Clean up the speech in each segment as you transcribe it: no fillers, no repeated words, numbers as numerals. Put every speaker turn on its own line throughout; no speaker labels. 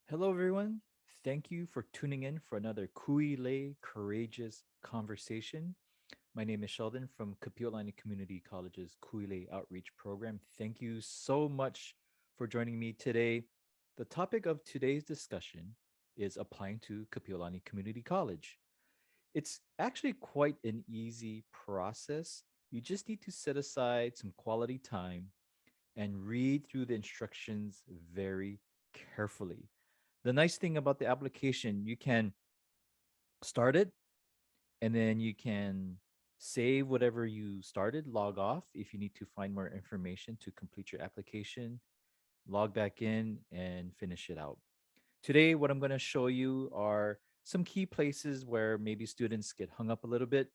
Hello, everyone. Thank you for tuning in for another Kuile Courageous Conversation. My name is Sheldon from Kapiʻolani Community College's Kuile Outreach Program. Thank you so much for joining me today. The topic of today's discussion is applying to Kapiʻolani Community College. It's actually quite an easy process. You just need to set aside some quality time and read through the instructions very carefully. The nice thing about the application, you can start it and then you can save whatever you started, log off if you need to find more information to complete your application, log back in and finish it out. Today, what I'm going to show you are some key places where maybe students get hung up a little bit.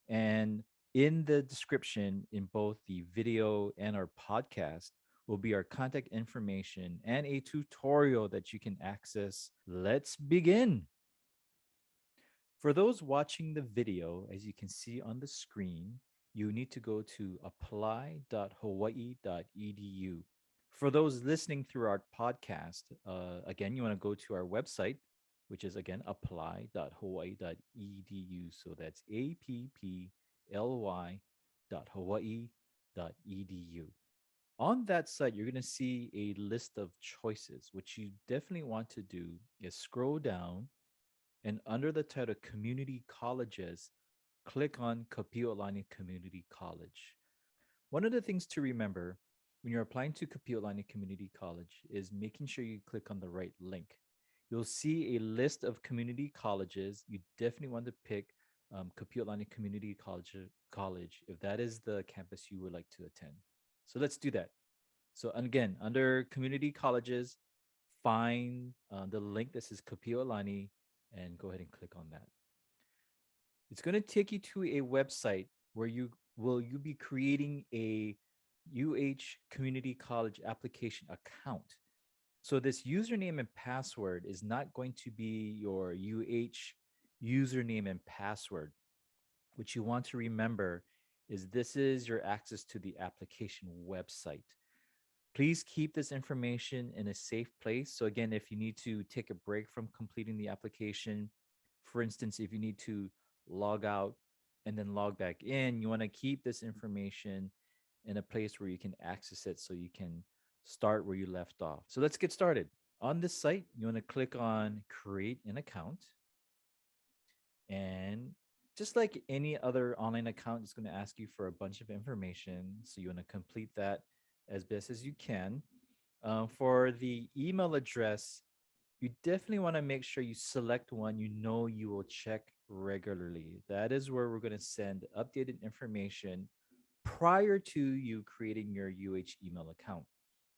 And in the description, in both the video and our podcast, will be our contact information and a tutorial that you can access. Let's begin. For those watching the video, as you can see on the screen, you need to go to apply.hawaii.edu. For those listening through our podcast, again, you want to go to our website, which is again apply.hawaii.edu. So that's apply.hawaii.edu. On that site, you're going to see a list of choices. What you definitely want to do is scroll down and under the title Community Colleges, click on Kapiolani Community College. One of the things to remember when you're applying to Kapiolani Community College is making sure you click on the right link. You'll see a list of community colleges. You definitely want to pick Kapiolani Community College if that is the campus you would like to attend. So let's do that. So again, under community colleges, find the link that says Kapiolani and go ahead and click on that. It's going to take you to a website where you be creating a UH Community College application account. So this username and password is not going to be your UH username and password. What you want to remember is this is your access to the application website. Please keep this information in a safe place. So again, if you need to take a break from completing the application, for instance, if you need to log out and then log back in, you want to keep this information in a place where you can access it so you can start where you left off. So let's get started. On this site, you want to click on create an account. And just like any other online account, it's going to ask you for a bunch of information. So you want to complete that as best as you can. For the email address, you definitely want to make sure you select one you know you will check regularly. That is where we're going to send updated information prior to you creating your UH email account.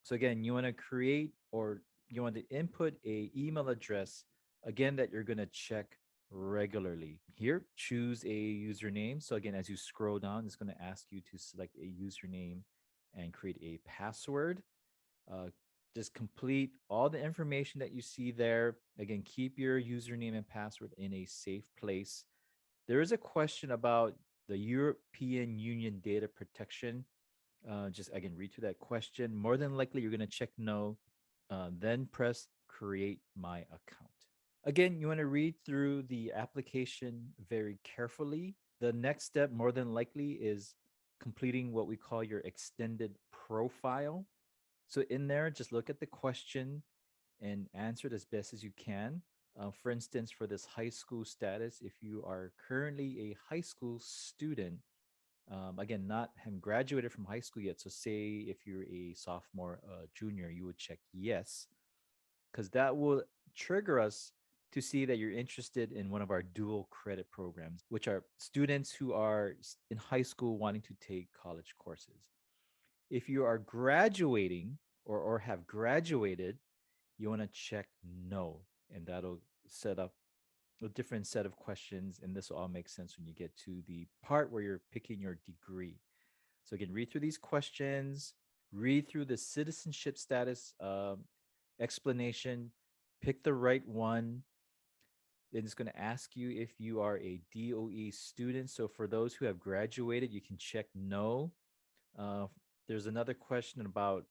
So again, you want to create or you want to input a email address again that you're going to check regularly. Here, choose a username. So again, as you scroll down, it's going to ask you to select a username and create a password. Uh, just complete all the information that you see there. Again, keep your username and password in a safe place. There is a question about the European Union data protection. Just again, read through that question. More than likely, you're going to check no, then press create my account. Again, you want to read through the application very carefully. The next step, more than likely, is completing what we call your extended profile. So in there, just look at the question and answer it as best as you can. For instance, for this high school status, if you are currently a high school student, again, not having graduated from high school yet. So say if you're a sophomore, junior, you would check yes, because that will trigger us to see that you're interested in one of our dual credit programs, which are students who are in high school wanting to take college courses. If you are graduating or have graduated, you want to check no, and that'll set up a different set of questions. And this will all make sense when you get to the part where you're picking your degree. So again, read through these questions, read through the citizenship status explanation, pick the right one. Then it's going to ask you if you are a DOE student. So for those who have graduated, you can check no. There's another question about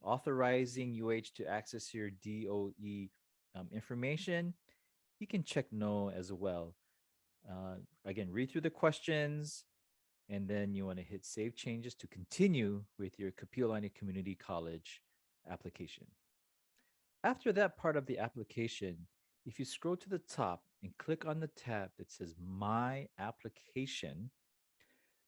authorizing UH to access your DOE information, you can check no as well. Again, read through the questions, and then you want to hit save changes to continue with your Kapiolani Community College application. After that part of the application, if you scroll to the top and click on the tab that says My Application,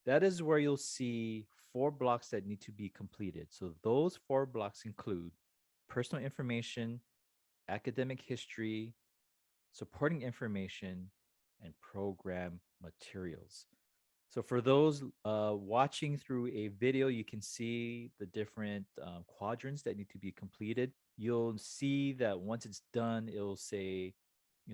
that is where you'll see four blocks that need to be completed. So those four blocks include personal information, academic history, supporting information, and program materials. So for those watching through a video, you can see the different quadrants that need to be completed. You'll see that once it's done, it'll say,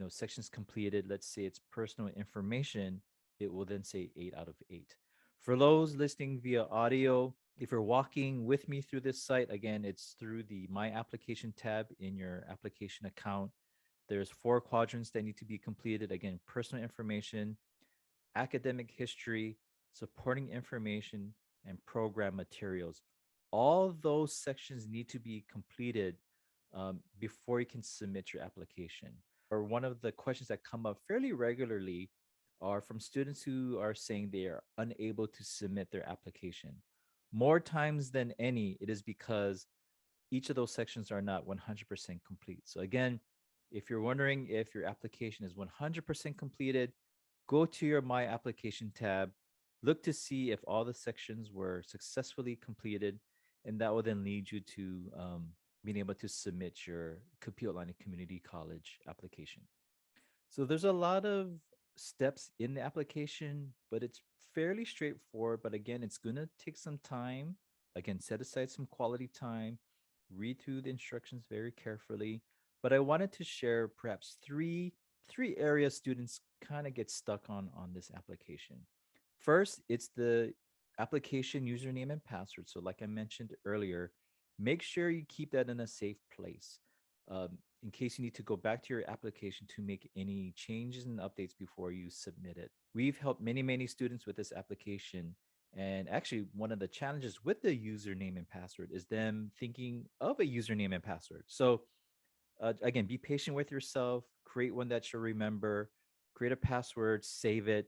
sections completed. Let's say it's personal information. It will then say 8 out of 8. For those listening via audio, if you're walking with me through this site, again, it's through the My Application tab in your application account. There's four quadrants that need to be completed. Again, personal information, academic history, supporting information, and program materials. All those sections need to be completed before you can submit your application. Or one of the questions that come up fairly regularly are from students who are saying they are unable to submit their application. More times than any, it is because each of those sections are not 100% complete. So again, if you're wondering if your application is 100% completed, go to your My Application tab, look to see if all the sections were successfully completed, and that will then lead you to being able to submit your Kapiolani Community College application. So there's a lot of steps in the application, but it's fairly straightforward. But again, it's going to take some time. Again, set aside some quality time, read through the instructions very carefully. But I wanted to share perhaps three areas students kind of get stuck on this application. First, it's the application username and password. So, like I mentioned earlier, make sure you keep that in a safe place in case you need to go back to your application to make any changes and updates before you submit it. We've helped many students with this application. And actually, one of the challenges with the username and password is them thinking of a username and password. So, again, be patient with yourself, create one that you'll remember, create a password, save it.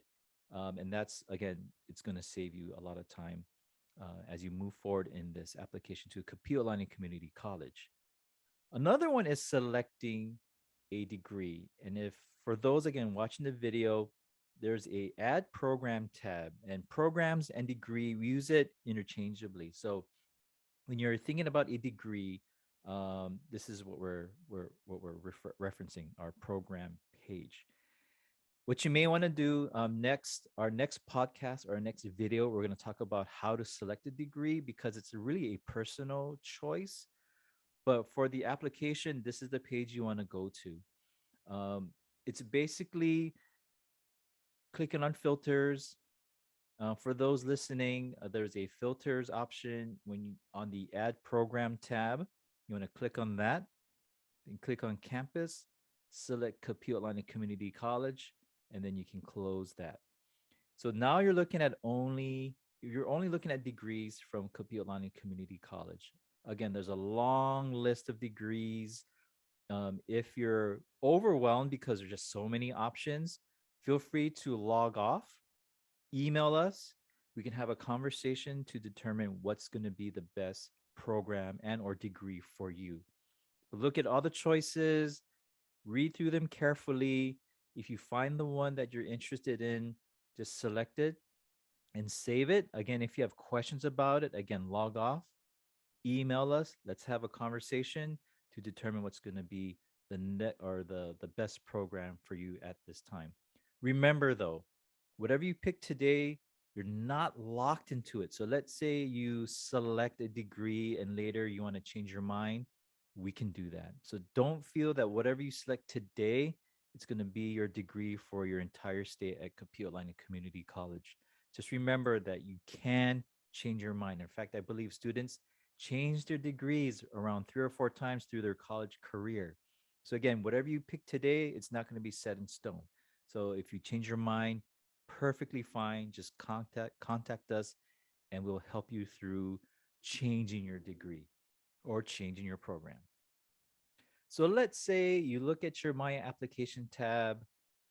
And that's, again, it's going to save you a lot of time as you move forward in this application to Kapiolani Community College. Another one is selecting a degree. And if for those, again, watching the video, there's a add program tab, and programs and degree, we use it interchangeably. So when you're thinking about a degree, this is what we're referencing, our program page. What you may want to do next, our next podcast or our next video, we're going to talk about how to select a degree because it's really a personal choice. But for the application, this is the page you want to go to. It's basically clicking on filters. For those listening, there's a filters option when you on the add program tab. You want to click on that, then click on campus, select Kapiolani Community College, and then you can close that. So now you're only looking at degrees from Kapiolani Community College. Again, there's a long list of degrees. If you're overwhelmed because there's just so many options, feel free to log off, email us. We can have a conversation to determine what's going to be the best program and or degree for you. Look at all the choices, read through them carefully. If you find the one that you're interested in, just select it and save it. Again, if you have questions about it, again, log off, email us. Let's have a conversation to determine what's going to be the net or the best program for you at this time. Remember though, whatever you pick today, you're not locked into it. So let's say you select a degree and later you want to change your mind, we can do that. So don't feel that whatever you select today, it's going to be your degree for your entire stay at Kapiolani Community College. Just remember that you can change your mind. In fact, I believe students change their degrees around 3 or 4 times through their college career. So again, whatever you pick today, it's not going to be set in stone. So if you change your mind, perfectly fine. Just contact us and we'll help you through changing your degree. or changing your program. So let's say you look at your My Application tab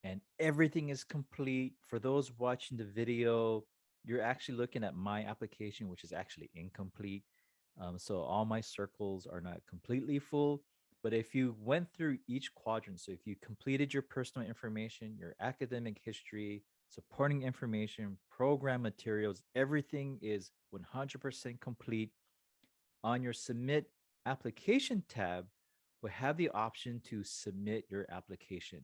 and everything is complete. For those watching the video, you're actually looking at My Application, which is actually incomplete. So all my circles are not completely full. But if you went through each quadrant, so if you completed your personal information, your academic history, supporting information, program materials, everything is 100% complete. On your Submit Application tab, will have the option to submit your application.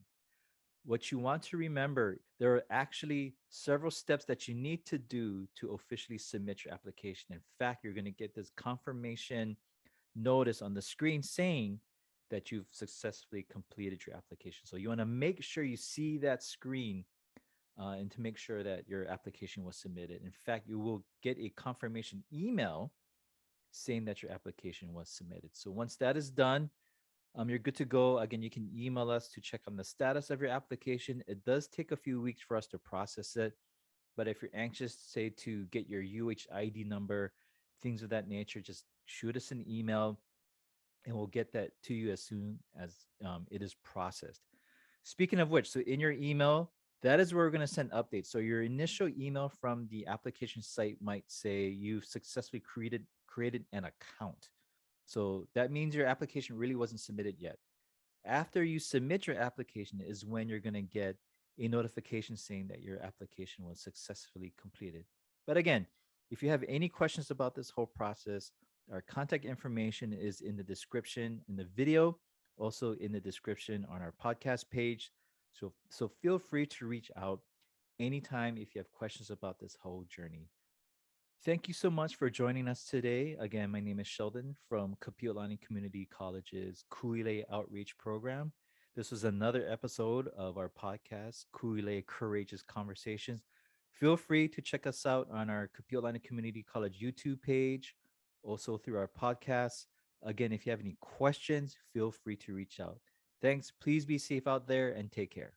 What you want to remember, there are actually several steps that you need to do to officially submit your application. In fact, you're going to get this confirmation notice on the screen saying that you've successfully completed your application. So you want to make sure you see that screen and to make sure that your application was submitted. In fact, you will get a confirmation email saying that your application was submitted. So once that is done, you're good to go. Again, you can email us to check on the status of your application. It does take a few weeks for us to process it, but if you're anxious, say to get your UHID number, things of that nature, just shoot us an email, and we'll get that to you as soon as it is processed. Speaking of which, so in your email, that is where we're going to send updates. So your initial email from the application site might say you've successfully created an account. So that means your application really wasn't submitted yet. After you submit your application is when you're going to get a notification saying that your application was successfully completed. But again, if you have any questions about this whole process, our contact information is in the description in the video, also in the description on our podcast page. So feel free to reach out anytime if you have questions about this whole journey. Thank you so much for joining us today. Again, my name is Sheldon from Kapiʻolani Community College's Kuile Outreach Program. This was another episode of our podcast, Kuile Courageous Conversations. Feel free to check us out on our Kapiʻolani Community College YouTube page, also through our podcast. Again, if you have any questions, feel free to reach out. Thanks. Please be safe out there and take care.